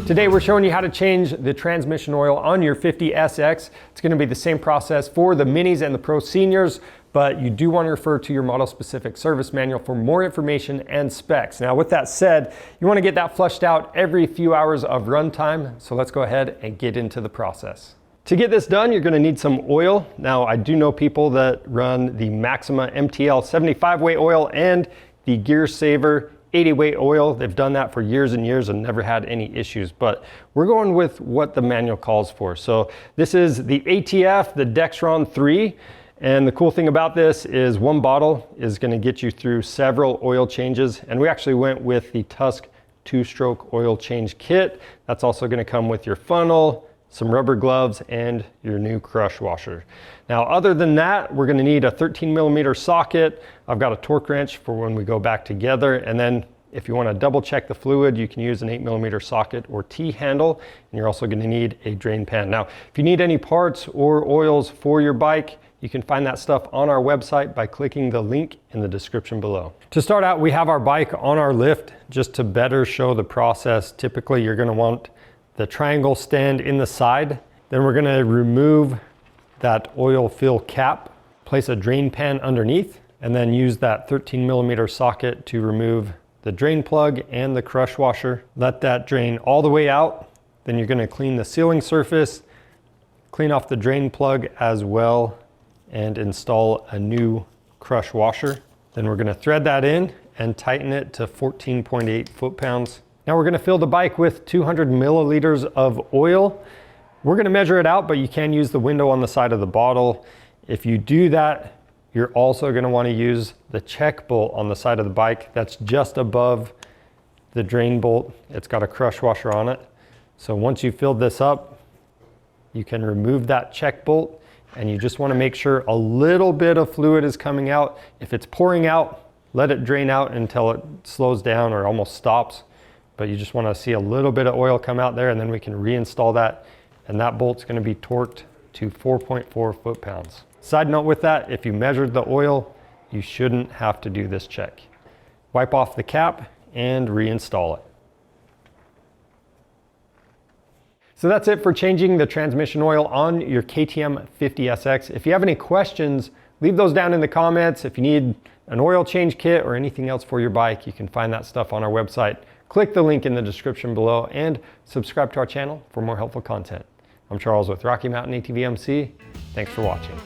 Today we're showing you how to change the transmission oil on your 50SX. It's going to be the same process for the minis and the Pro Seniors, but you do want to refer to your model specific service manual for more information and specs. Now with that said, you want to get that flushed out every few hours of runtime, so let's go ahead and get into the process. To get this done, you're going to need some oil. Now I do know people that run the Maxima MTL 75 weight oil and the Gear Saver 80 weight oil. They've done that for years and years and never had any issues, but we're going with what the manual calls for. So this is the ATF, the Dexron 3. And the cool thing about this is one bottle is going to get you through several oil changes. And we actually went with the Tusk 2-stroke oil change kit. That's also going to come with your funnel, some rubber gloves, and your new crush washer. Now, other than that, we're going to need a 13mm socket. I've got a torque wrench for when we go back together. And then if you want to double check the fluid, you can use an 8mm socket or T-handle. And you're also going to need a drain pan. Now, if you need any parts or oils for your bike, you can find that stuff on our website by clicking the link in the description below. To start out, we have our bike on our lift. Just to better show the process, typically you're going to want the triangle stand in the side. Then we're going to remove that oil fill cap, place a drain pan underneath, and then use that 13mm socket to remove the drain plug and the crush washer. Let that drain all the way out. Then you're going to clean the sealing surface, clean off the drain plug as well, and install a new crush washer. Then we're going to thread that in and tighten it to 14.8 foot-pounds. Now we're going to fill the bike with 200 milliliters of oil. We're going to measure it out, but you can use the window on the side of the bottle. If you do that, you're also going to want to use the check bolt on the side of the bike. That's just above the drain bolt. It's got a crush washer on it. So once you've filled this up, you can remove that check bolt, and you just want to make sure a little bit of fluid is coming out. If it's pouring out, let it drain out until it slows down or almost stops. But you just want to see a little bit of oil come out there, and then we can reinstall that. And that bolt's going to be torqued to 4.4 foot-pounds. Side note with that, if you measured the oil, you shouldn't have to do this check. Wipe off the cap and reinstall it. So that's it for changing the transmission oil on your KTM 50SX. If you have any questions, leave those down in the comments. If you need an oil change kit or anything else for your bike, you can find that stuff on our website. Click the link in the description below and subscribe to our channel for more helpful content. I'm Charles with Mountain ATV MC. Thanks for watching.